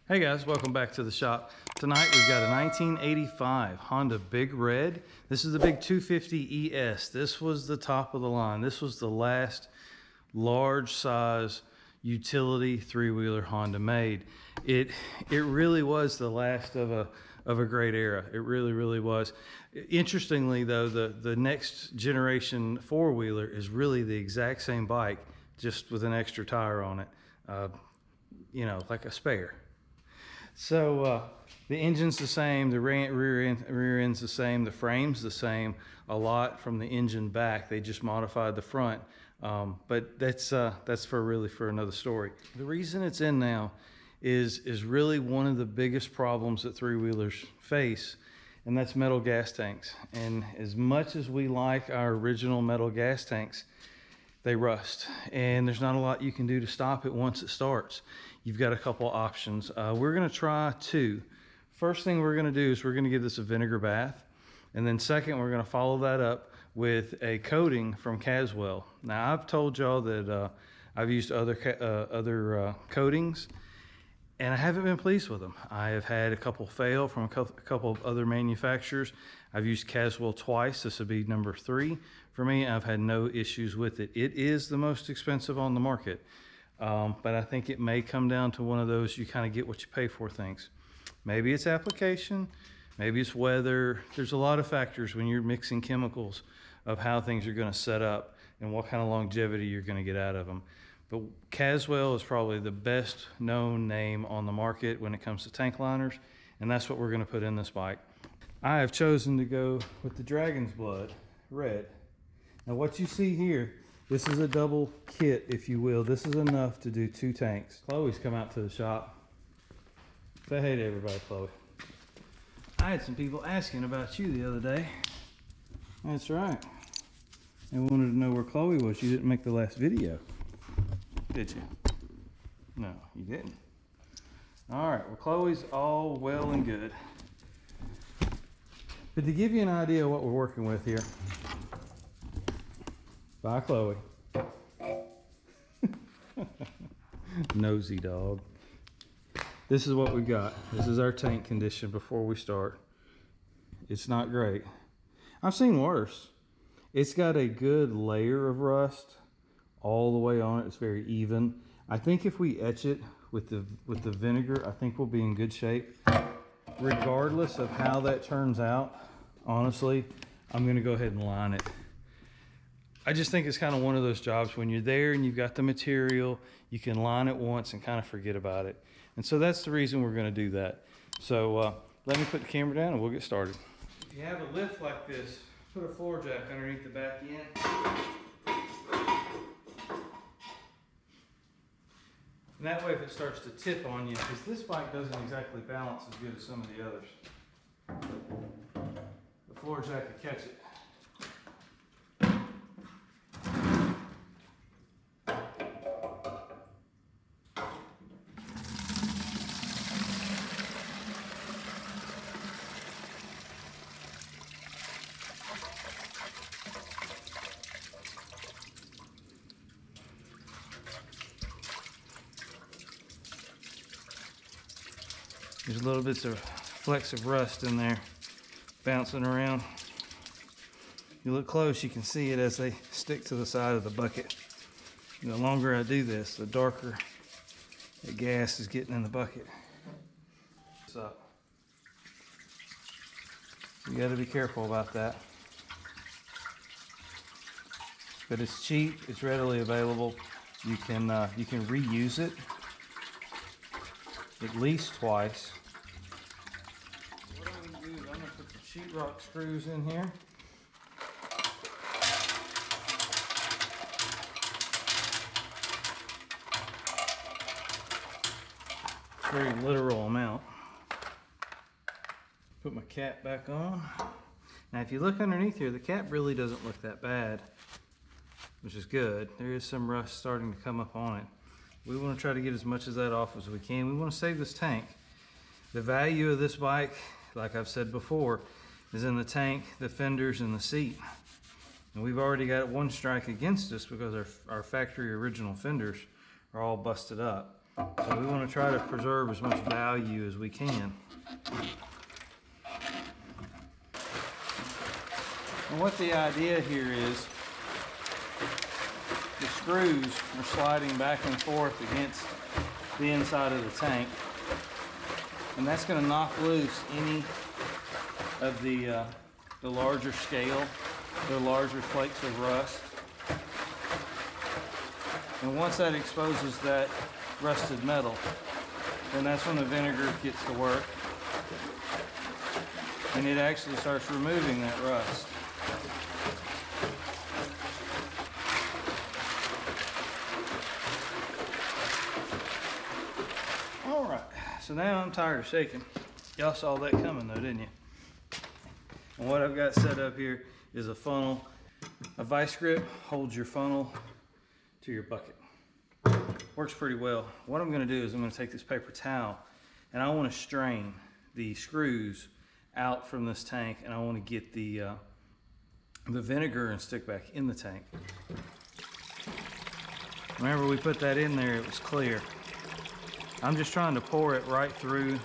Hey guys, welcome back to the shop. Tonight we've got a 1985 Honda Big Red. This is the Big 250 ES. This was the top of the line. This was the last large size utility three-wheeler Honda made. It really was the last of a great era. It really was. Interestingly though, the next generation four-wheeler is really the exact same bike, just with an extra tire on it. You know, like a spare. So the engine's the same, the rear end's the same, the frame's the same a lot from the engine back. They just modified the front, but that's for another story. The reason it's in now is really one of the biggest problems that three-wheelers face, and that's metal gas tanks. And as much as we like our original metal gas tanks, they rust, and there's not a lot you can do to stop it once it starts. You've got a couple options. We're gonna try two. First thing we're gonna do is we're gonna give this a vinegar bath, and then second, we're gonna follow that up with a coating from Caswell. Now, I've told y'all that I've used other coatings, and I haven't been pleased with them. I have had a couple fail from a couple of other manufacturers. I've used Caswell twice. This would be number 3 for me. I've had no issues with it. It is the most expensive on the market, but I think it may come down to one of those you kind of get what you pay for things. Maybe it's application, maybe it's weather. There's a lot of factors when you're mixing chemicals of how things are going to set up and what kind of longevity you're going to get out of them. But Caswell is probably the best known name on the market when it comes to tank liners, and that's what we're going to put in this bike. I have chosen to go with the Dragon's Blood Red. Now what you see here, this is a double kit, if you will. This is enough to do 2 tanks. Chloe's come out to the shop. Say hey to everybody, Chloe. I had some people asking about you the other day. That's right. They wanted to know where Chloe was. You didn't make the last video, did you? No, you didn't. All right, well, Chloe's all well and good. But to give you an idea of what we're working with here, bye, Chloe. Nosy dog. This is what we got. This is our tank condition before we start. It's not great. I've seen worse. It's got a good layer of rust all the way on it. It's very even. I think if we etch it with the vinegar, I think we'll be in good shape. Regardless of how that turns out, honestly, I'm gonna go ahead and line it. I just think it's kind of one of those jobs when you're there and you've got the material, you can line it once and kind of forget about it. And so that's the reason we're gonna do that. So let me put the camera down and we'll get started. If you have a lift like this, put a floor jack underneath the back end. And that way if it starts to tip on you, because this bike doesn't exactly balance as good as some of the others, the floor jack will catch it. There's little bits of flecks of rust in there bouncing around. You look close, you can see it as they stick to the side of the bucket. And the longer I do this, the darker the gas is getting in the bucket. So you got to be careful about that. But it's cheap, it's readily available. You can reuse it at least twice. What I'm going to do is I'm going to put the sheetrock screws in here. Very literal amount. Put my cap back on. Now if you look underneath here, the cap really doesn't look that bad, which is good. There is some rust starting to come up on it. We want to try to get as much of that off as we can. We want to save this tank. The value of this bike, like I've said before, is in the tank, the fenders, and the seat. And we've already got one strike against us because our factory original fenders are all busted up. So we want to try to preserve as much value as we can. And what the idea here is, the screws are sliding back and forth against the inside of the tank, and that's going to knock loose any of the larger scale, the larger flakes of rust. And once that exposes that rusted metal, then that's when the vinegar gets to work, and it actually starts removing that rust. All right, so now I'm tired of shaking. Y'all saw that coming though, didn't you? And what I've got set up here is a funnel. A vice grip holds your funnel to your bucket. Works pretty well. What I'm going to do is I'm going to take this paper towel and I want to strain the screws out from this tank, and I want to get the vinegar and stick back in the tank. Remember, we put that in there, it was clear. I'm just trying to pour it right through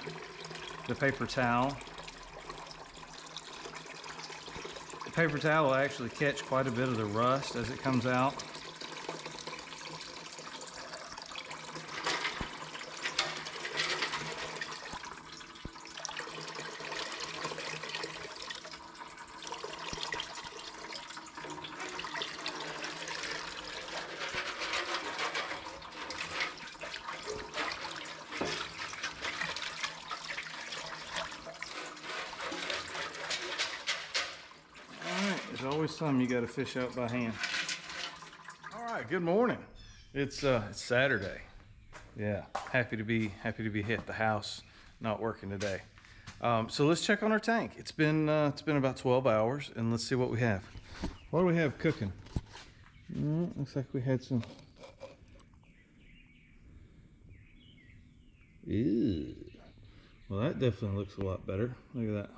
the paper towel. The paper towel will actually catch quite a bit of the rust as it comes out. There's always some you got to fish out by hand. All right, good morning. It's Saturday. Yeah, happy to be at the house, not working today. So let's check on our tank. It's been about 12 hours, and let's see what we have. What do we have cooking? Looks like we had some. Ew. Well, that definitely looks a lot better. Look at that.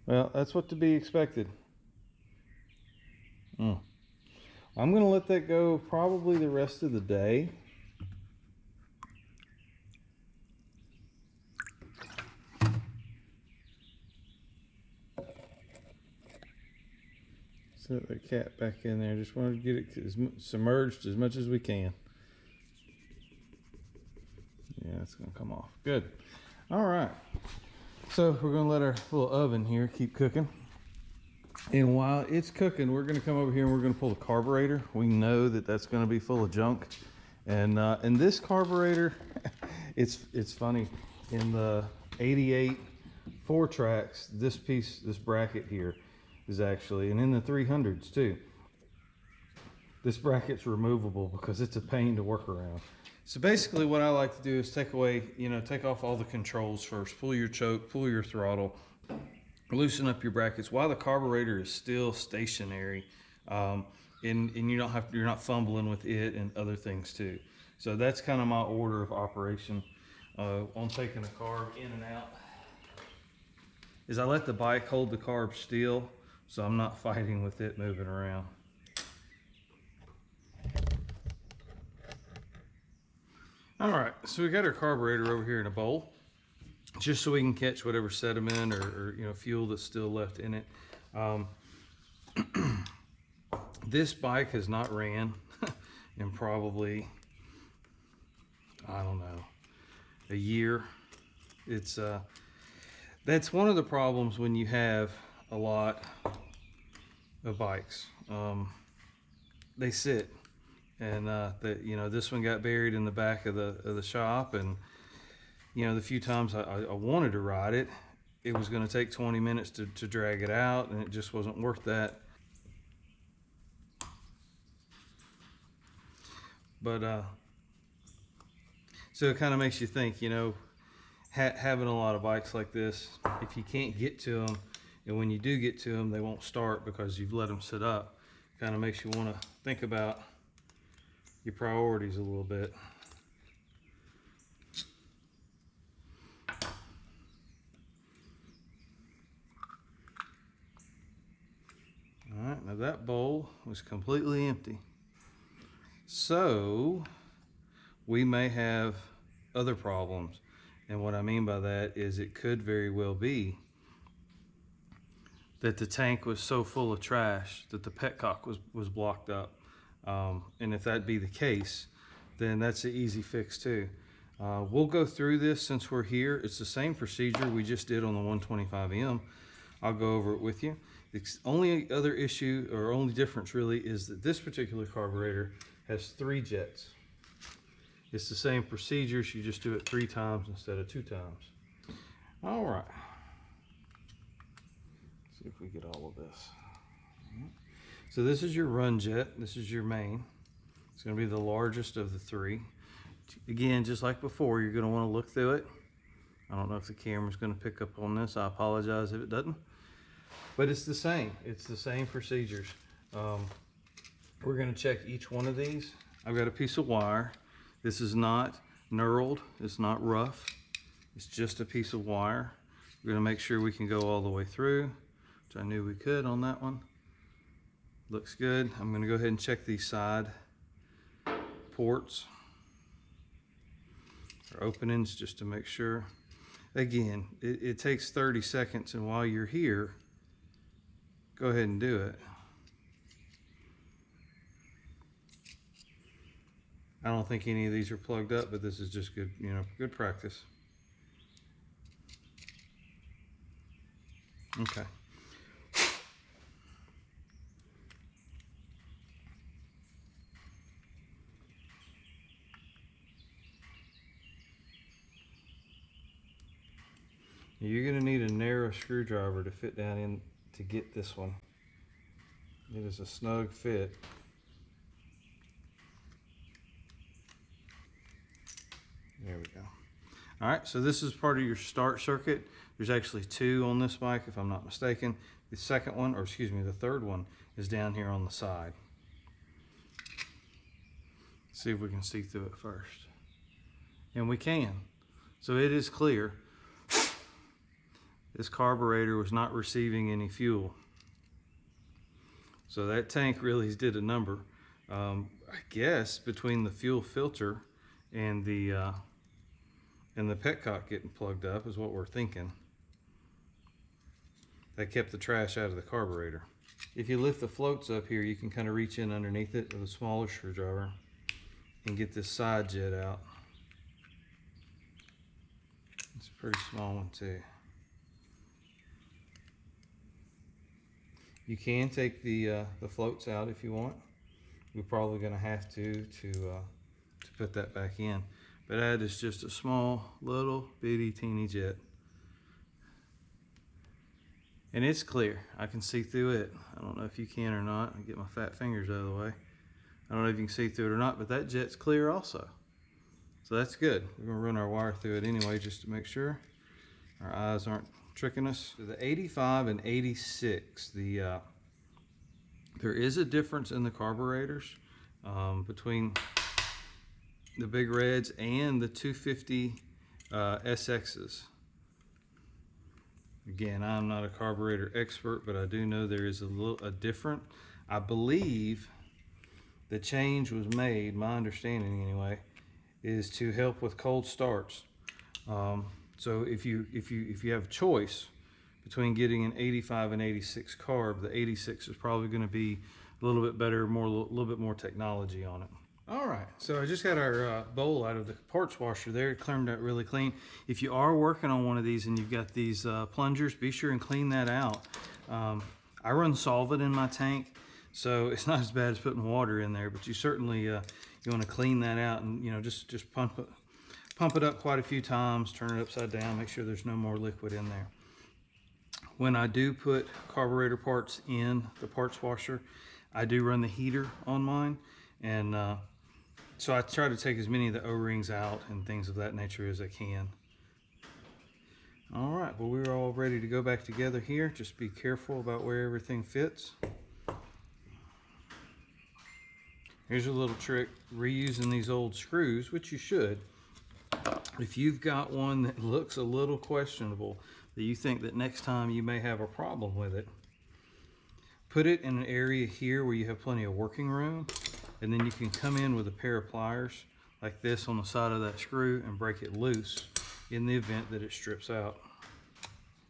Well, that's what to be expected. I'm going to let that go probably the rest of the day. Set the cat back in there. Just wanted to get it submerged as much as we can. Yeah, it's going to come off. Good. All right. So we're going to let our little oven here keep cooking. And while it's cooking, we're going to come over here and we're going to pull the carburetor. We know that that's going to be full of junk. And this carburetor, it's funny. In the 88 4-tracks, this bracket here is actually, and in the 300s too, this bracket's removable because it's a pain to work around. So basically what I like to do is take off all the controls first. Pull your choke, pull your throttle, loosen up your brackets while the carburetor is still stationary, and you're not fumbling with it and other things too. So that's kind of my order of operation on taking a carb in and out. Is I let the bike hold the carb still, so I'm not fighting with it moving around. All right, so we got our carburetor over here in a bowl, just so we can catch whatever sediment or fuel that's still left in it. This bike has not ran in probably, I don't know, a year. It's that's one of the problems when you have a lot of bikes. They sit. And this one got buried in the back of the shop, and the few times I wanted to ride it, it was going to take 20 minutes to drag it out, and it just wasn't worth that. But so it kind of makes you think, having a lot of bikes like this, if you can't get to them, and when you do get to them, they won't start because you've let them sit up. Kind of makes you want to think about your priorities a little bit. All right, now Now that bowl was completely empty. So we may have other problems. And what I mean by that is it could very well be that the tank was so full of trash that the petcock was blocked up. And if that be the case, then that's an easy fix too. We'll go through this since we're here. It's the same procedure we just did on the 125M. I'll go over it with you. The only other issue or only difference really is that this particular carburetor has 3 jets. It's the same procedures, you just do it 3 times instead of 2 times. All right. See if we get all of this. So this is your run jet, this is your main. It's gonna be the largest of the 3. Again, just like before, you're gonna wanna look through it. I don't know if the camera's gonna pick up on this. I apologize if it doesn't. But it's the same procedures. We're gonna check each one of these. I've got a piece of wire. This is not knurled, it's not rough. It's just a piece of wire. We're gonna make sure we can go all the way through, which I knew we could on that one. Looks good. I'm gonna go ahead and check these side ports or openings just to make sure. Again, it takes 30 seconds, and while you're here, go ahead and do it. I don't think any of these are plugged up, but this is just good, you know, good practice. Okay. You're going to need a narrow screwdriver to fit down in to get this one. It is a snug fit. There we go. All right, so this is part of your start circuit. There's actually 2 on this bike, if I'm not mistaken. The second one, or excuse me, the third one is down here on the side. Let's see if we can see through it first. And we can. So it is clear. This carburetor was not receiving any fuel. So that tank really did a number. I guess between the fuel filter and the petcock getting plugged up is what we're thinking. That kept the trash out of the carburetor. If you lift the floats up here, you can kind of reach in underneath it with a smaller screwdriver and get this side jet out. It's a pretty small one too. You can take the floats out if you want. We're probably going to have to put that back in. But that is just a small, little, bitty, teeny jet. And it's clear. I can see through it. I don't know if you can or not. I'll get my fat fingers out of the way. I don't know if you can see through it or not, but that jet's clear also. So that's good. We're going to run our wire through it anyway just to make sure our eyes aren't tricking us. So the 85 and 86, there is a difference in the carburetors between the Big Reds and the 250 SXs. Again, I'm not a carburetor expert, but I do know there is a different. I believe the change was made, my understanding anyway, is to help with cold starts. So if you have a choice between getting an 85 and 86 carb, the 86 is probably going to be a little bit better, a little bit more technology on it. All right, so I just got our bowl out of the parts washer there. It turned out really clean. If you are working on one of these and you've got these plungers, be sure and clean that out. I run solvent in my tank, so it's not as bad as putting water in there, but you certainly you want to clean that out and just pump it up quite a few times, turn it upside down, make sure there's no more liquid in there. When I do put carburetor parts in the parts washer, I do run the heater on mine, and so I try to take as many of the O-rings out and things of that nature as I can. All right, well, we're all ready to go back together here. Just be careful about where everything fits. Here's a little trick, reusing these old screws, which you should. If you've got one that looks a little questionable, that you think that next time you may have a problem with it, put it in an area here where you have plenty of working room, and then you can come in with a pair of pliers like this on the side of that screw and break it loose in the event that it strips out.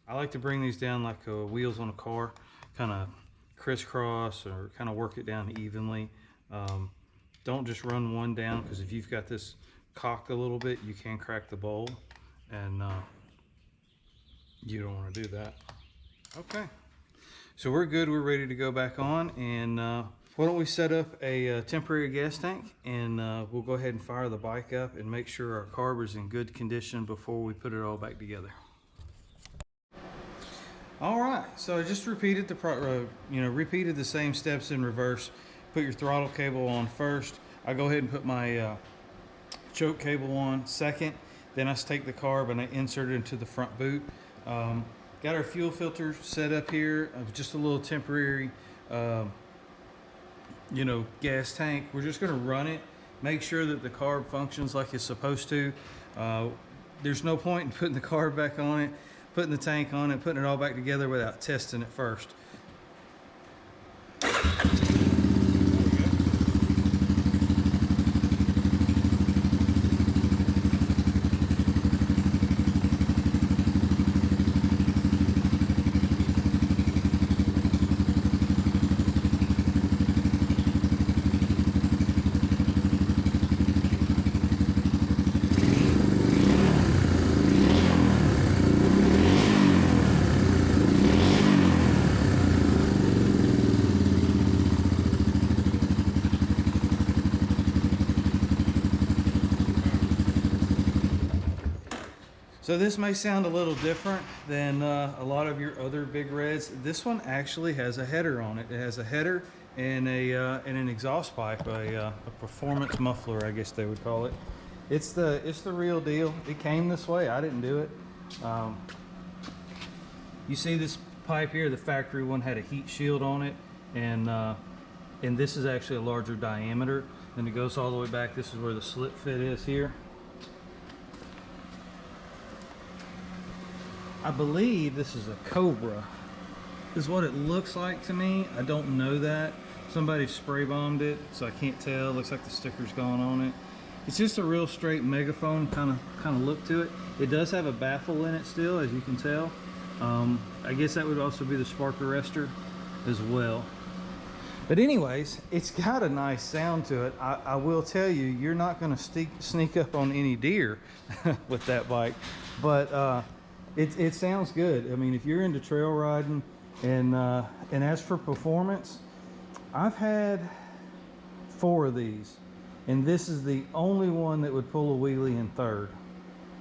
I like to bring these down like wheels on a car, kind of crisscross or kind of work it down evenly. Don't just run one down, because if you've got this cocked a little bit, you can crack the bowl, and you don't want to do that. Okay, so we're good. We're ready to go back on, and why don't we set up a temporary gas tank, and we'll go ahead and fire the bike up and make sure our carb is in good condition before we put it all back together. All right, so I just repeated repeated the same steps in reverse. Put your throttle cable on first. I go ahead and put my choke cable on second. Then I take the carb and I insert it into the front boot. Got our fuel filter set up here, just a little temporary gas tank. We're just going to run it, make sure that the carb functions like it's supposed to. There's no point in putting the carb back on it, putting the tank on it, putting it all back together without testing it first. So this may sound a little different than a lot of your other big reds. This one actually has a header on it. It has a header and an exhaust pipe, a performance muffler, I guess they would call it. It's the real deal. It came this way. I didn't do it. You see this pipe here, the factory one had a heat shield on it, and this is actually a larger diameter. Then it goes all the way back. This is where the slip fit is here. I believe this is a Cobra, is what it looks like to me. I don't know that. Somebody spray bombed it, so I can't tell. Looks like the sticker's gone on it. It's just a real straight megaphone kind of look to it. It does have a baffle in it still, as you can tell. I guess that would also be the spark arrestor as well. But anyways, it's got a nice sound to it. I will tell you, you're not going to sneak up on any deer with that bike, but it sounds good. I mean, if you're into trail riding, and as for performance, I've had 4 of these, and this is the only one that would pull a wheelie in third.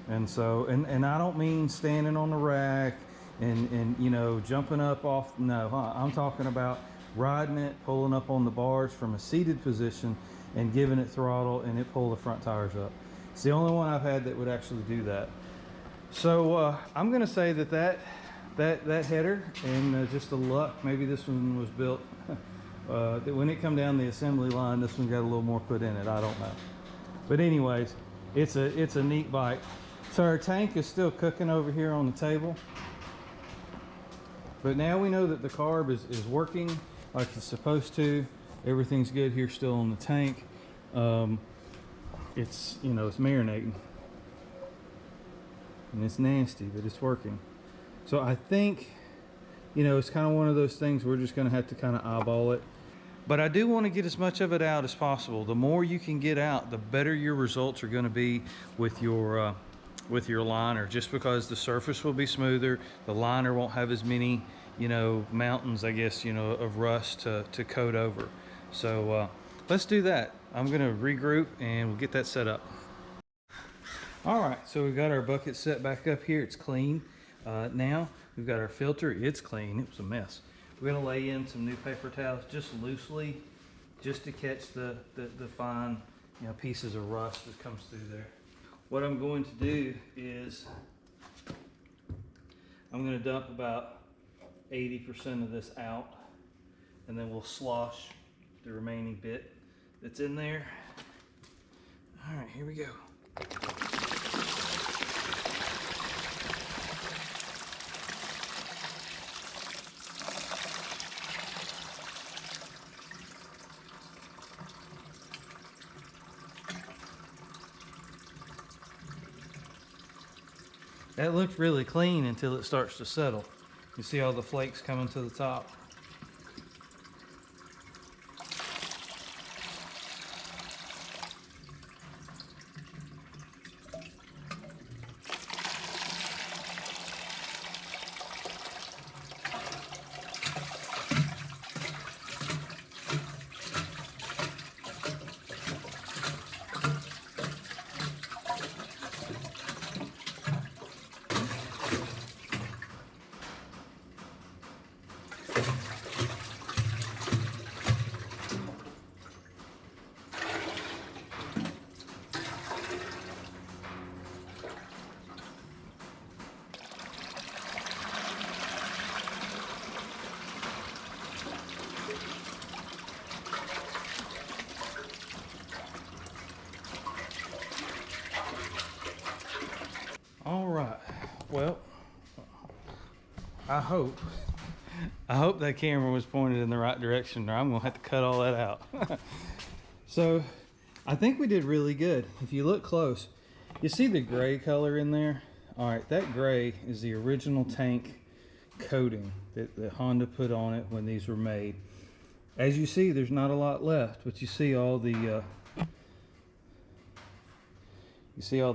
And so, and I don't mean standing on the rack and you know, jumping up off. No, I'm talking about riding it, pulling up on the bars from a seated position and giving it throttle, and it pull the front tires up. It's the only one I've had that would actually do that. So I'm going to say that header and just the luck, maybe this one was built that when it come down the assembly line, this one got a little more put in it. I don't know. But anyways, it's a neat bike. So our tank is still cooking over here on the table. But now we know that the carb is working like it's supposed to. Everything's good here still on the tank. It's, you know, it's marinating. And it's nasty, but it's working. So I think, you know, it's kind of one of those things we're just going to have to kind of eyeball it. But I do want to get as much of it out as possible. The more you can get out, the better your results are going to be with your liner, just because the surface will be smoother. The liner won't have as many, you know, mountains, I guess, you know, of rust to coat over. So let's do that. I'm going to regroup and we'll get that set up. All right, so we've got our bucket set back up here. It's clean. Now we've got our filter. It's clean. It was a mess. We're going to lay in some new paper towels just loosely, just to catch the fine, you know, pieces of rust that comes through there. What I'm going to do is I'm going to dump about 80% of this out, and then we'll slosh the remaining bit that's in there. All right, here we go. That looked really clean until it starts to settle. You see all the flakes coming to the top. All right, well, I hope that camera was pointed in the right direction, or I'm gonna have to cut all that out. So I think we did really good. If you look close, you see the gray color in there? All right, that gray is the original tank coating that Honda put on it when these were made. As you see, there's not a lot left, but you see all the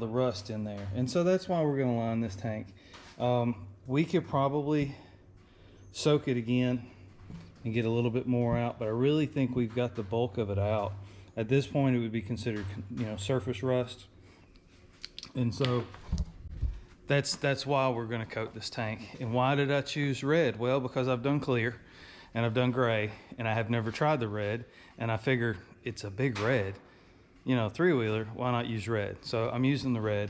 rust in there. And so that's why we're gonna line this tank. We could probably soak it again and get a little bit more out, but I really think we've got the bulk of it out. At this point, it would be considered, you know, surface rust. And so that's why we're gonna coat this tank. And why did I choose red? Well, because I've done clear and I've done gray, and I have never tried the red, and I figure it's a big red, you know, three-wheeler, why not use red? So I'm using the red.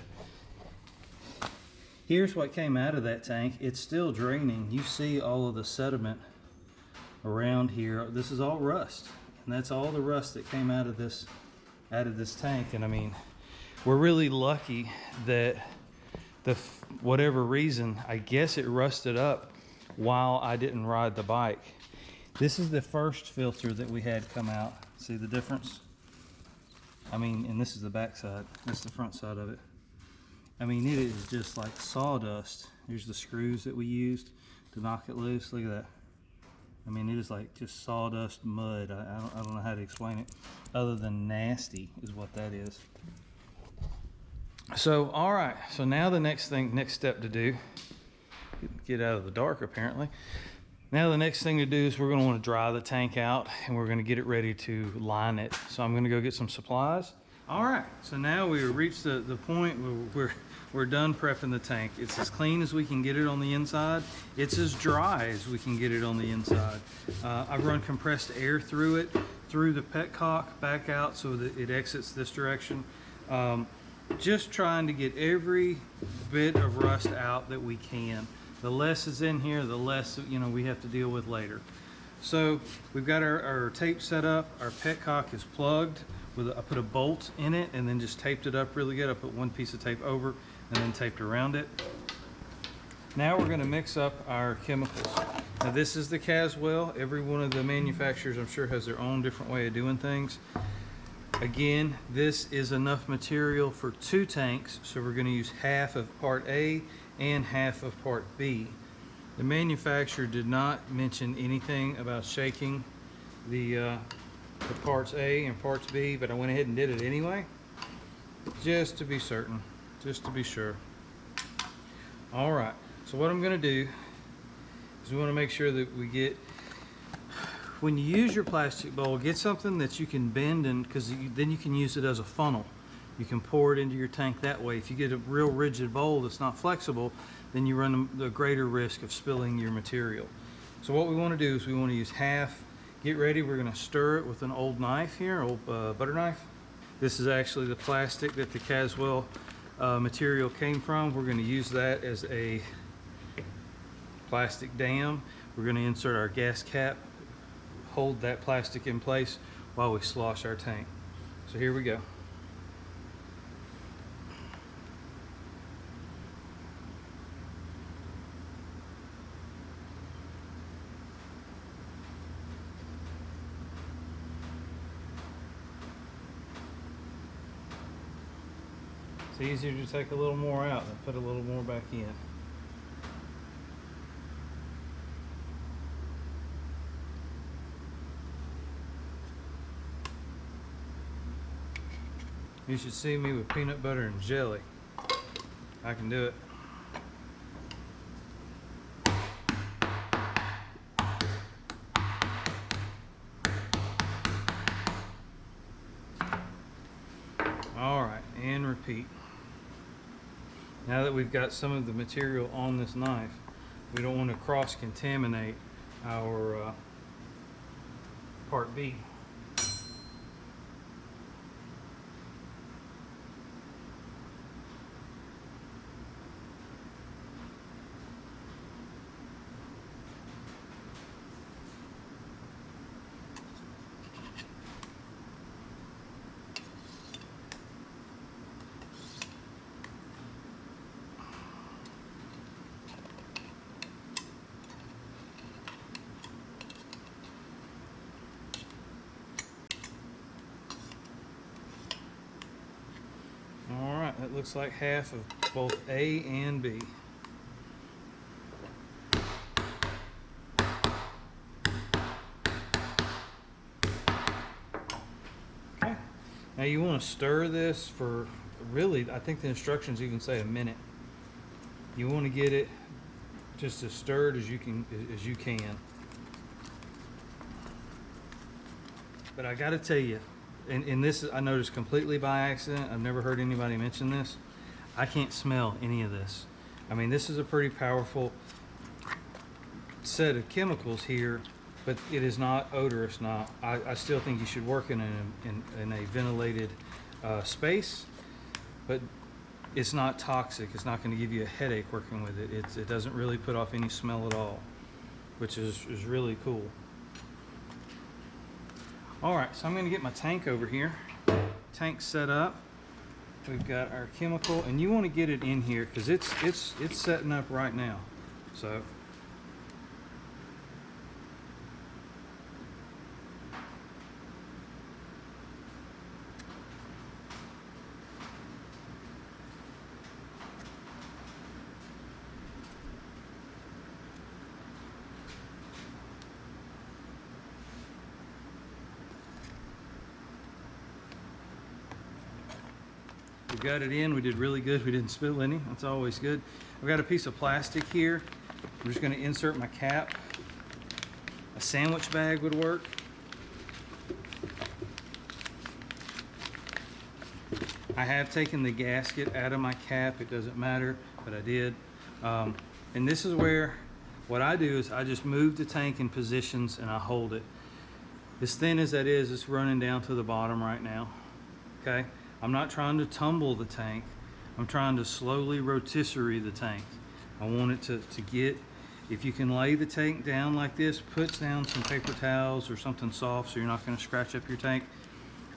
Here's what came out of that tank. It's still draining. You see all of the sediment around here. This is all rust, and that's all the rust that came out of this tank. And I mean, we're really lucky that whatever reason, I guess it rusted up while I didn't ride the bike. This is the first filter that we had come out. See the difference? I mean, and this is the back side. That's the front side of it. I mean, it is just like sawdust. Here's the screws that we used to knock it loose. Look at that. I mean, it is like just sawdust mud. I don't know how to explain it other than nasty is what that is. So, all right. So now the next step to do, get out of the dark apparently. Now the next thing to do is we're going to want to dry the tank out, and we're going to get it ready to line it. So I'm going to go get some supplies. All right, so now we've reached the point where we're done prepping the tank. It's as clean as we can get it on the inside. It's as dry as we can get it on the inside. I've run compressed air through it, through the petcock, back out so that it exits this direction. Just trying to get every bit of rust out that we can. The less is in here, the less, you know, we have to deal with later. So we've got our tape set up. Our petcock is plugged. I put a bolt in it and then just taped it up really good. I put one piece of tape over and then taped around it. Now we're going to mix up our chemicals. Now this is the Caswell. Every one of the manufacturers, I'm sure, has their own different way of doing things. Again, this is enough material for 2 tanks, so we're going to use half of part A and half of part B. The manufacturer did not mention anything about shaking the parts A and parts B, but I went ahead and did it anyway, just to be certain, just to be sure. All right, so what I'm going to do is we want to make sure that we get, when you use your plastic bowl, get something that you can bend, and because then you can use it as a funnel. You can pour it into your tank that way. If you get a real rigid bowl that's not flexible, then you run the greater risk of spilling your material. So what we want to do is we want to use half. Get ready, we're going to stir it with an old knife here, old butter knife. This is actually the plastic that the Caswell material came from. We're going to use that as a plastic dam. We're going to insert our gas cap, hold that plastic in place while we slosh our tank. So here we go. It's easier to take a little more out than put a little more back in. You should see me with peanut butter and jelly. I can do it. All right, and repeat. Now that we've got some of the material on this knife, we don't want to cross-contaminate our part B. That looks like half of both A and B. Okay. Now you want to stir this for really, I think the instructions even say a minute. You want to get it just as stirred as you can. But I got to tell you, and this I noticed completely by accident. I've never heard anybody mention this. I can't smell any of this. I mean, this is a pretty powerful set of chemicals here, but it is not odorous. Now, I still think you should work in a ventilated space, but it's not toxic. It's not going to give you a headache working with it. It doesn't really put off any smell at all, which is really cool. All right, so I'm going to get my tank over here. Tank set up. We've got our chemical, and you want to get it in here because it's setting up right now. So we got it in. We did really good. We didn't spill any. That's always good. I've got a piece of plastic here. I'm just going to insert my cap. A sandwich bag would work. I have taken the gasket out of my cap. It doesn't matter, but I did. And this is where what I do is I just move the tank in positions and I hold it. As thin as that is, it's running down to the bottom right now. Okay? I'm not trying to tumble the tank. I'm trying to slowly rotisserie the tank. I want it to get, if you can lay the tank down like this, put down some paper towels or something soft so you're not going to scratch up your tank.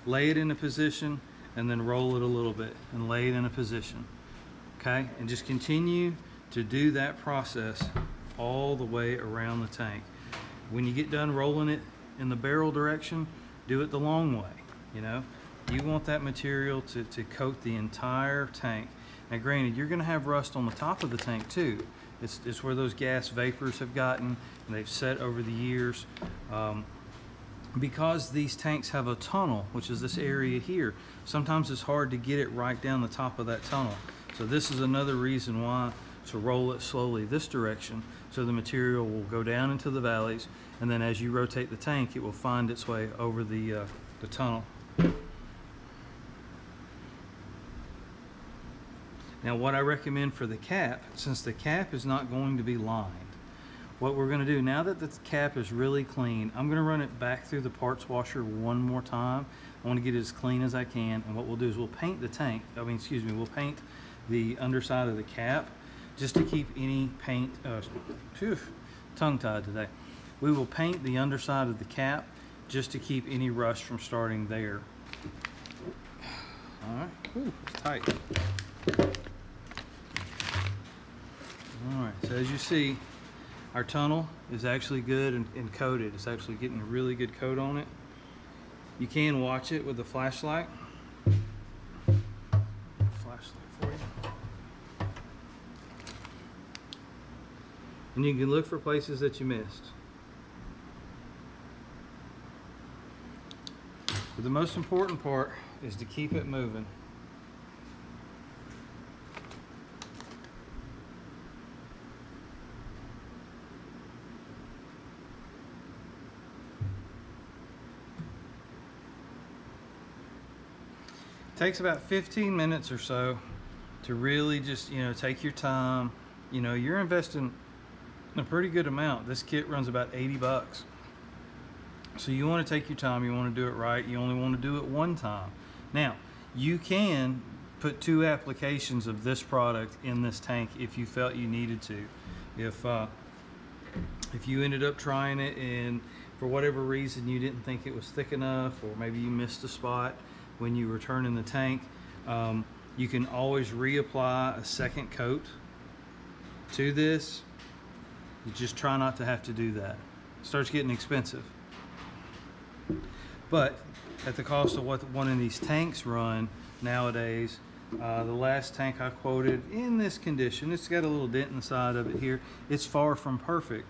Lay it in a position and then roll it a little bit and lay it in a position. Okay? And just continue to do that process all the way around the tank. When you get done rolling it in the barrel direction, do it the long way, you know? You want that material to coat the entire tank. Now granted, you're going to have rust on the top of the tank too. It's where those gas vapors have gotten and they've set over the years. Because these tanks have a tunnel, which is this area here, sometimes it's hard to get it right down the top of that tunnel. So this is another reason why to roll it slowly this direction so the material will go down into the valleys, and then as you rotate the tank, it will find its way over the tunnel. Now what I recommend for the cap, since the cap is not going to be lined, what we're going to do now that the cap is really clean, I'm going to run it back through the parts washer one more time. I want to get it as clean as I can, and what we'll do is we'll paint the tank, we'll paint the underside of the cap just to keep any paint, tongue-tied today. We will paint the underside of the cap just to keep any rust from starting there. All right, ooh, it's tight. All right, so as you see, our tunnel is actually good and coated. It's actually getting a really good coat on it. You can watch it with the flashlight. Flashlight And you can look for places that you missed. But the most important part is to keep it moving. Takes about 15 minutes or so to really just, take your time. You're investing a pretty good amount. This kit runs about 80 bucks. So you want to take your time, you want to do it right, you only want to do it one time. Now, you can put 2 applications of this product in this tank if you felt you needed to. If you ended up trying it and for whatever reason you didn't think it was thick enough, or maybe you missed a spot when you were turning the tank, you can always reapply a second coat to this. You just try not to have to do that. It starts getting expensive. But at the cost of what one of these tanks run nowadays, the last tank I quoted in this condition, it's got a little dent in the side of it here. It's far from perfect,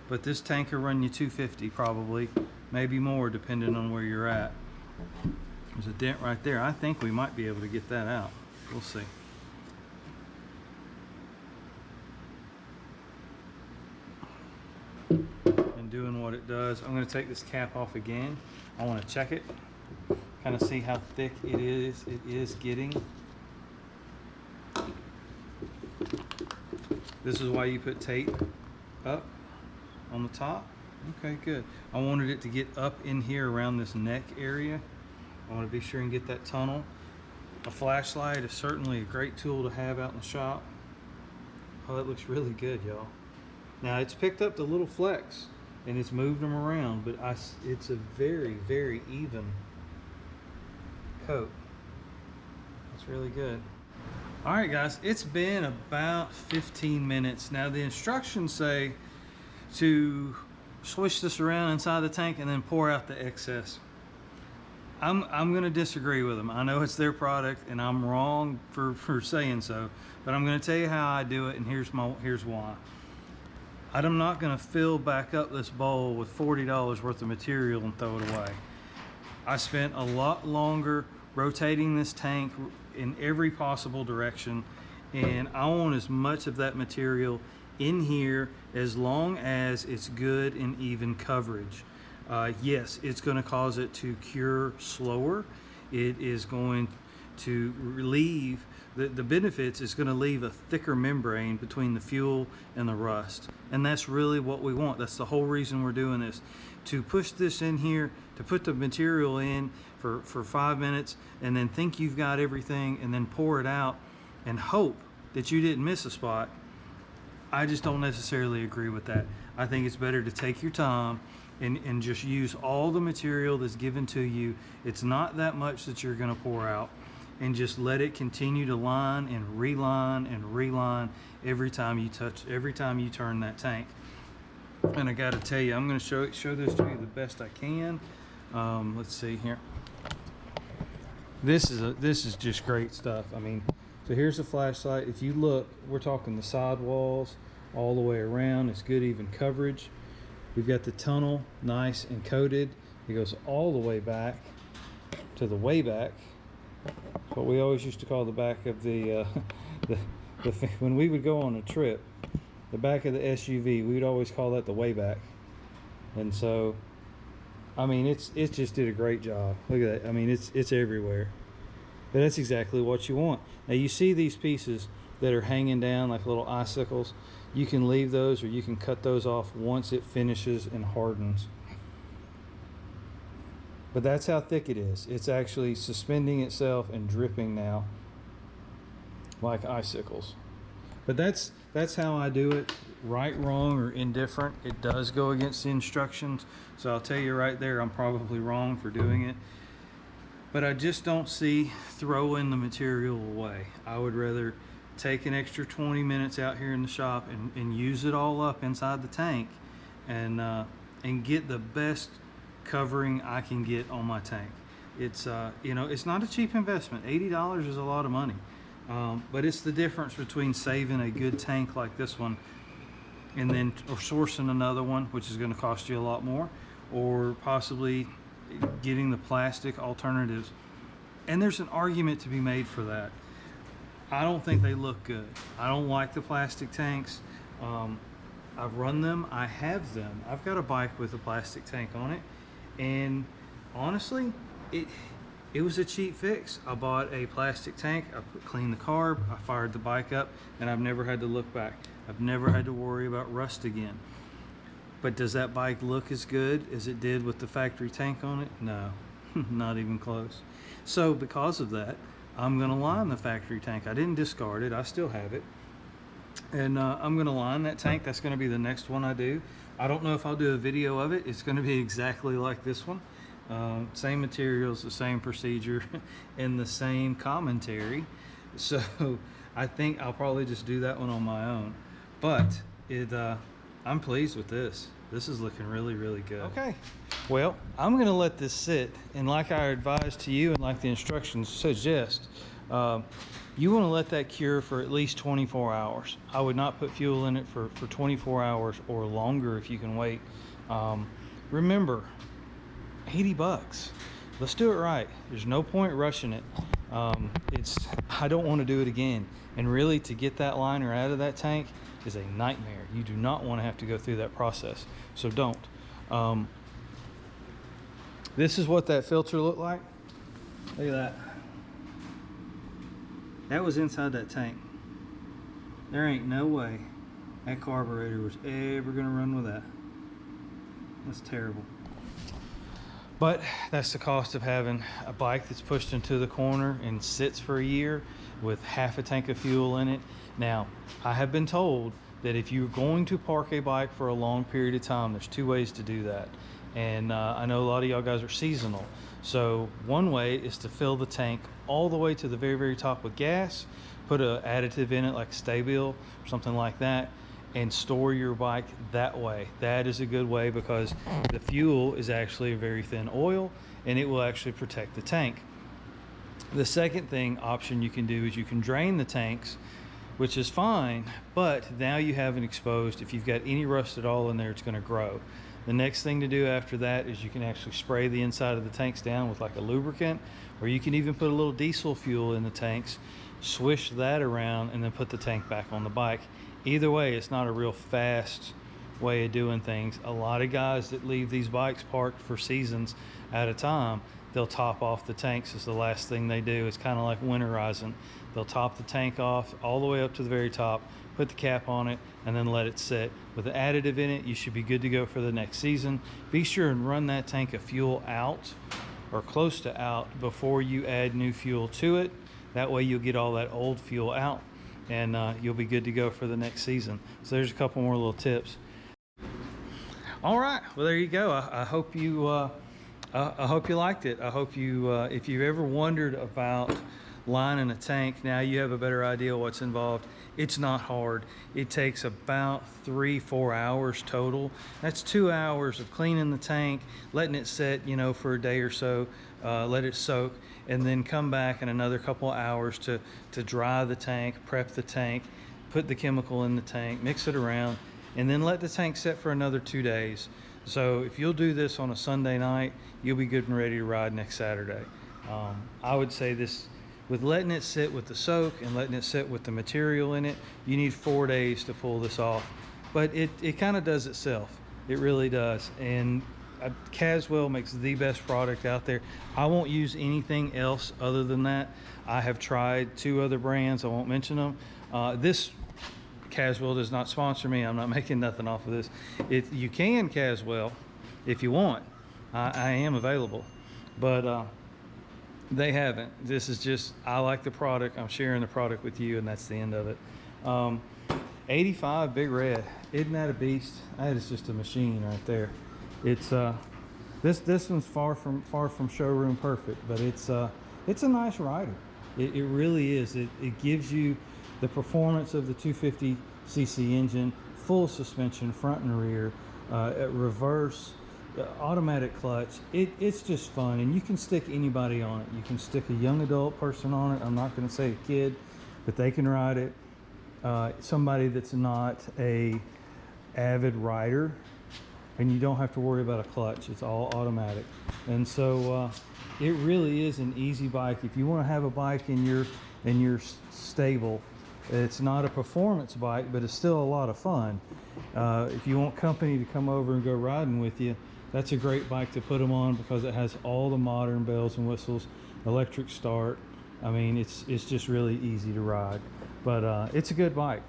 but this tank will run you $250 probably, maybe more depending on where you're at. There's a dent right there. I think we might be able to get that out. We'll see. And doing what it does. I'm going to take this cap off again. I want to check it, kind of see how thick it is. It is getting. This is why you put tape up on the top. Okay, good. I wanted it to get up in here around this neck area. I want to be sure and get that tunnel. A flashlight is certainly a great tool to have out in the shop. Oh, that looks really good, y'all. Now it's picked up the little flecks and it's moved them around, but it's a very, very even coat. That's really good. All right, guys, it's been about 15 minutes. Now the instructions say to swish this around inside the tank and then pour out the excess. I'm going to disagree with them. I know it's their product and I'm wrong for saying so, but I'm going to tell you how I do it, and here's why. I'm not going to fill back up this bowl with $40 worth of material and throw it away. I spent a lot longer rotating this tank in every possible direction, and I want as much of that material in here as long as it's good and even coverage. Yes, it's going to cause it to cure slower. It is going to relieve the benefits. Is going to leave a thicker membrane between the fuel and the rust, and that's really what we want. That's the whole reason we're doing this, to push this in here, to put the material in for 5 minutes and then think you've got everything and then pour it out and hope that you didn't miss a spot. I just don't necessarily agree with that. I think it's better to take your time and just use all the material that's given to you. It's not that much that you're going to pour out, and just let it continue to line and reline every time you turn that tank. And I got to tell you, I'm going to show this to you the best I can. Let's see here. This is just great stuff. I mean, so here's the flashlight. If you look, we're talking the side walls all the way around. It's good even coverage. We've got the tunnel nice and coated. It goes all the way back to the way back. It's what we always used to call the back of the when we would go on a trip, the back of the SUV, we would always call that the way back. And so, I mean, it just did a great job. Look at that. I mean, it's everywhere. But that's exactly what you want. Now you see these pieces that are hanging down like little icicles. You can leave those, or you can cut those off once it finishes and hardens. But that's how thick it is. It's actually suspending itself and dripping now like icicles. But that's how I do it. Right, wrong, or indifferent, it does go against the instructions. So I'll tell you right there, I'm probably wrong for doing it. But I just don't see throwing the material away. I would rather take an extra 20 minutes out here in the shop and use it all up inside the tank and get the best covering I can get on my tank. It's it's not a cheap investment. $80 is a lot of money, but it's the difference between saving a good tank like this one and then or sourcing another one, which is going to cost you a lot more, or possibly getting the plastic alternatives. And there's an argument to be made for that. I don't think they look good. I don't like the plastic tanks. I've run them, I have them. I've got a bike with a plastic tank on it, and honestly, it was a cheap fix. I bought a plastic tank, I cleaned the carb, I fired the bike up, and I've never had to look back. I've never had to worry about rust again. But does that bike look as good as it did with the factory tank on it? No, not even close. So because of that, I'm gonna line the factory tank. I didn't discard it, I still have it. And I'm gonna line that tank. That's gonna be the next one I do. I don't know if I'll do a video of it. It's gonna be exactly like this one. Same materials, the same procedure, and the same commentary. So I think I'll probably just do that one on my own. But I'm pleased with this. This is looking really, really good. Okay, well, I'm gonna let this sit, and like I advised to you and like the instructions suggest, you want to let that cure for at least 24 hours. I would not put fuel in it for 24 hours or longer if you can wait. Remember, 80 bucks. Let's do it right. There's no point rushing it. I don't want to do it again. And really, to get that liner out of that tank is a nightmare. You do not want to have to go through that process. So don't. This is what that filter looked like. Look at that. That was inside that tank. There ain't no way that carburetor was ever gonna run with that. That's terrible. But that's the cost of having a bike that's pushed into the corner and sits for a year with half a tank of fuel in it. Now, I have been told that if you're going to park a bike for a long period of time, there's two ways to do that. And I know a lot of y'all guys are seasonal. So one way is to fill the tank all the way to the very, very top with gas, put an additive in it like Stabil or something like that, and store your bike that way. That is a good way because the fuel is actually a very thin oil and it will actually protect the tank. The second option you can do is you can drain the tanks, which is fine, but now you have an exposed. If you've got any rust at all in there, it's gonna grow. The next thing to do after that is you can actually spray the inside of the tanks down with like a lubricant, or you can even put a little diesel fuel in the tanks, swish that around, and then put the tank back on the bike. Either way, it's not a real fast way of doing things. A lot of guys that leave these bikes parked for seasons at a time, they'll top off the tanks as the last thing they do. It's kind of like winterizing. They'll top the tank off all the way up to the very top, put the cap on it, and then let it sit. With the additive in it, you should be good to go for the next season. Be sure and run that tank of fuel out or close to out before you add new fuel to it. That way you'll get all that old fuel out, and you'll be good to go for the next season. So there's a couple more little tips. All right, well, there you go. I hope you liked it. I hope you, if you've ever wondered about lining a tank, now you have a better idea what's involved. It's not hard. It takes about 3-4 hours total. That's 2 hours of cleaning the tank, letting it sit, for a day or so, let it soak, and then come back in another couple of hours to dry the tank, prep the tank, put the chemical in the tank, mix it around, and then let the tank sit for another 2 days. So if you'll do this on a Sunday night, you'll be good and ready to ride next Saturday. I would say this, with letting it sit with the soak and letting it sit with the material in it, you need 4 days to pull this off. But it kind of does itself. It really does. And Caswell makes the best product out there. I won't use anything else other than that. I have tried 2 other brands. I won't mention them. This Caswell does not sponsor me. I'm not making nothing off of this. You can Caswell if you want. I am available. But they haven't. This is just, I like the product. I'm sharing the product with you, and that's the end of it. 85 Big Red. Isn't that a beast? That is just a machine right there. It's this one's far from showroom perfect, but it's a nice rider. It really is. It gives you the performance of the 250cc engine, full suspension, front and rear, reverse, automatic clutch. It's just fun, and you can stick anybody on it. You can stick a young adult person on it. I'm not going to say a kid, but they can ride it. Somebody that's not a avid rider, and you don't have to worry about a clutch. It's all automatic. And so it really is an easy bike. If you want to have a bike in your stable, it's not a performance bike, but it's still a lot of fun. If you want company to come over and go riding with you, that's a great bike to put them on, because it has all the modern bells and whistles, electric start. I mean, it's just really easy to ride, but it's a good bike.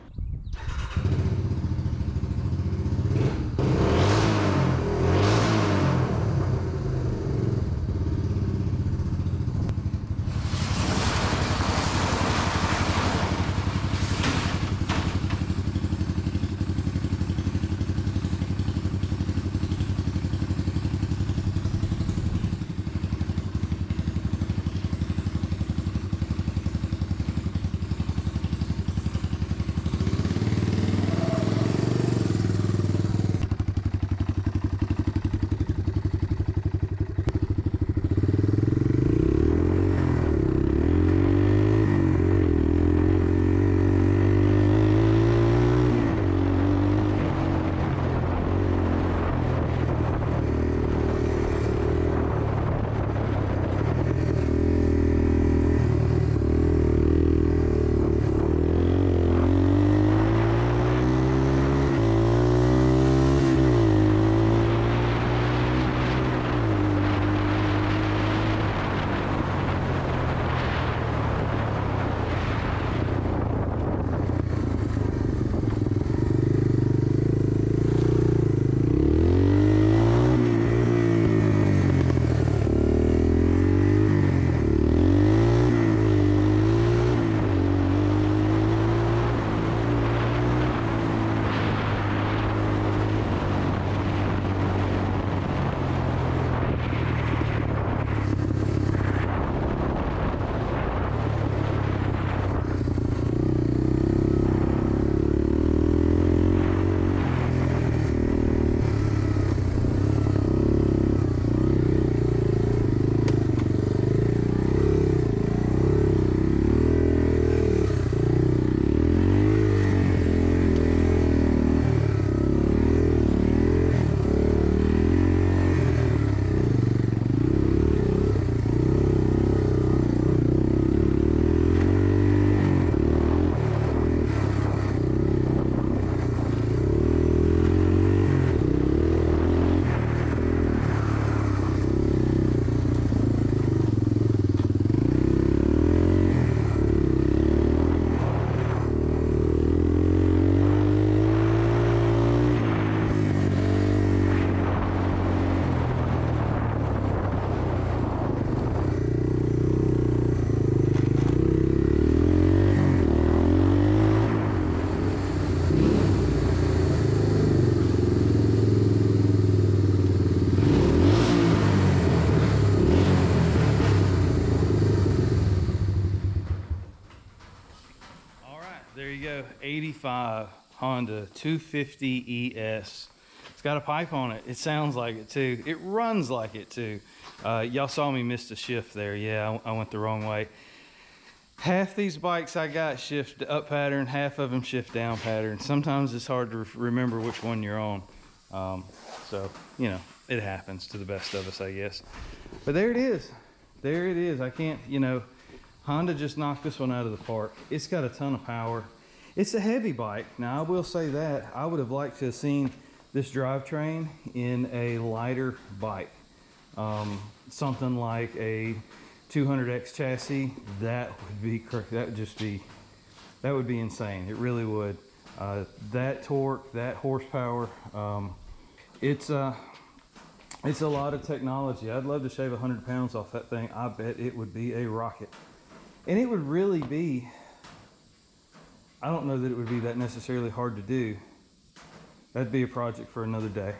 There you go, 85 Honda 250 ES. It's got a pipe on it. It sounds like it too. It runs like it too. Y'all saw me miss a shift there. Yeah, I went the wrong way. Half these bikes I got shift up pattern, half of them shift down pattern. Sometimes it's hard to remember which one you're on. So, you know, it happens to the best of us, I guess. But there it is. There it is. I can't, you know, Honda just knocked this one out of the park. It's got a ton of power. It's a heavy bike. Now, I will say that I would have liked to have seen this drivetrain in a lighter bike. Something like a 200X chassis. That would be correct. That would just be, that would be insane. It really would. That torque, that horsepower, it's a lot of technology. I'd love to shave 100 pounds off that thing. I bet it would be a rocket. And it would really be, I don't know that it would be that necessarily hard to do. That'd be a project for another day.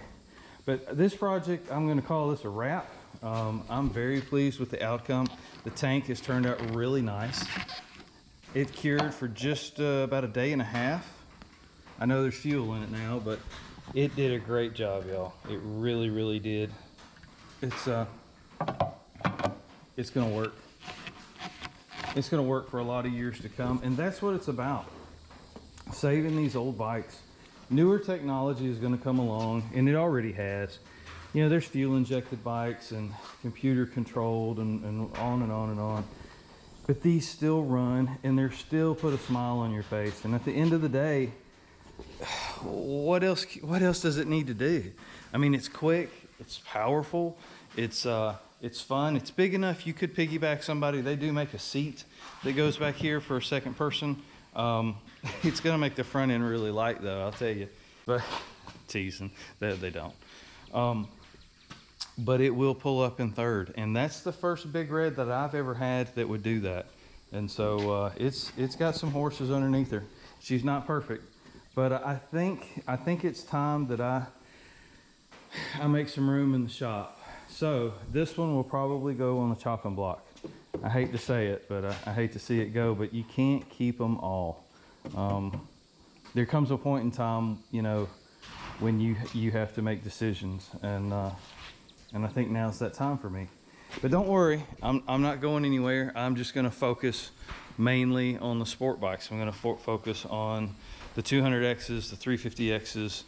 But this project, I'm gonna call this a wrap. I'm very pleased with the outcome. The tank has turned out really nice. It cured for just about a day and a half. I know there's fuel in it now, but it did a great job, y'all. It really, really did. It's gonna work. It's gonna work for a lot of years to come, and that's what it's about. Saving these old bikes newer technology is going to come along, and it already has. You know, there's fuel injected bikes and computer controlled and on and on and on. But these still run, and they're still put a smile on your face. And at the end of the day, what else does it need to do? I mean, it's quick, it's powerful, it's fun, it's big enough you could piggyback somebody. They do make a seat that goes back here for a second person. It's gonna make the front end really light though, I'll tell you. But teasing, they don't. But it will pull up in third, and that's the first Big Red that I've ever had that would do that. And so it's got some horses underneath her. She's not perfect, but I think it's time that I make some room in the shop. So this one will probably go on the chopping block. I hate to say it, but I hate to see it go, but you can't keep them all. There comes a point in time, you know, when you have to make decisions, and I think now's that time for me. But don't worry, I'm not going anywhere. I'm just gonna focus mainly on the sport bikes. I'm gonna focus on the 200Xs, the 350Xs,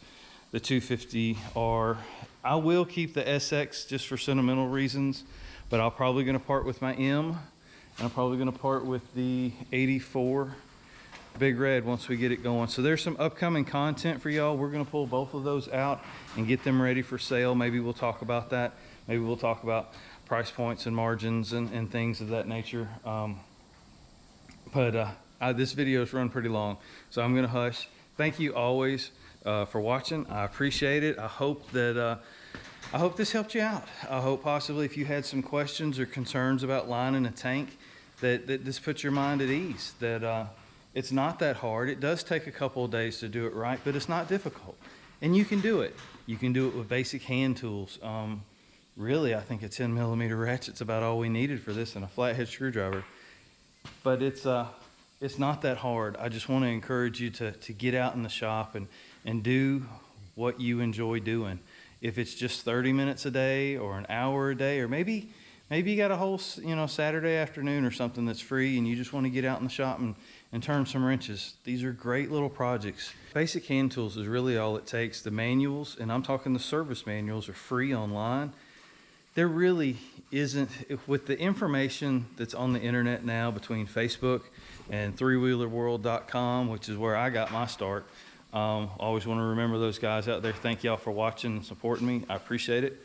the 250R. I will keep the SX just for sentimental reasons, but I'm probably gonna part with my M, and I'm probably gonna part with the 84 Big Red once we get it going. So there's some upcoming content for y'all. We're gonna pull both of those out and get them ready for sale. Maybe we'll talk about that. Maybe we'll talk about price points and margins and things of that nature. This video's run pretty long, so I'm gonna hush. Thank you always for watching. I appreciate it. I hope this helped you out. I hope possibly if you had some questions or concerns about lining a tank, that this puts your mind at ease, that it's not that hard. It does take a couple of days to do it right, but it's not difficult. And you can do it. You can do it with basic hand tools. Really, I think a 10mm ratchet's about all we needed for this, and a flathead screwdriver. But it's not that hard. I just want to encourage you to get out in the shop and do what you enjoy doing. If it's just 30 minutes a day or an hour a day, or maybe you got a whole, you know, Saturday afternoon or something that's free, and you just want to get out in the shop and turn some wrenches. These are great little projects. Basic hand tools is really all it takes. The manuals, and I'm talking the service manuals, are free online. There really isn't, with the information that's on the internet now between Facebook and threewheelerworld.com, which is where I got my start. Always want to remember those guys out there. Thank y'all for watching and supporting me. I appreciate it.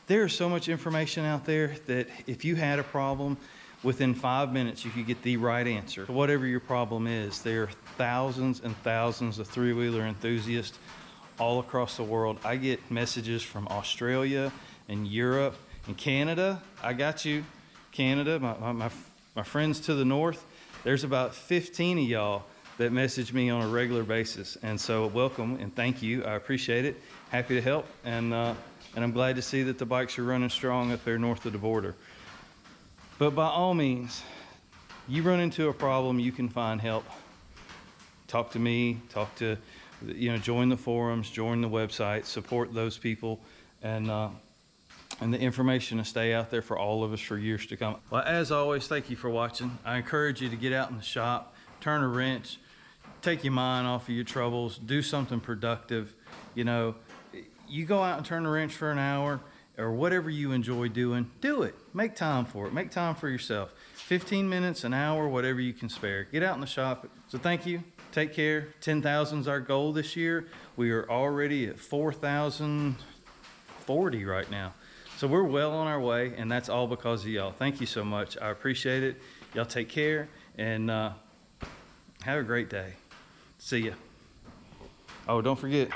There's so much information out there that if you had a problem, within 5 minutes you could get the right answer. Whatever your problem is, there are thousands and thousands of three-wheeler enthusiasts all across the world. I get messages from Australia and Europe and Canada. I got you, Canada, my friends to the north. There's about 15 of y'all that message me on a regular basis, and so welcome and thank you. I appreciate it. Happy to help, and I'm glad to see that the bikes are running strong up there north of the border. But by all means, you run into a problem, you can find help. Talk to me, join the forums, join the website, support those people, and the information will stay out there for all of us for years to come. Well, as always, thank you for watching. I encourage you to get out in the shop, turn a wrench, take your mind off of your troubles, do something productive. You know, you go out and turn a wrench for an hour or whatever you enjoy doing, do it. Make time for it. Make time for yourself. 15 minutes, an hour, whatever you can spare. Get out in the shop. So thank you. Take care. 10,000 is our goal this year. We are already at 4,040 right now. So we're well on our way, and that's all because of y'all. Thank you so much. I appreciate it. Y'all take care, and have a great day. See ya. Oh, don't forget.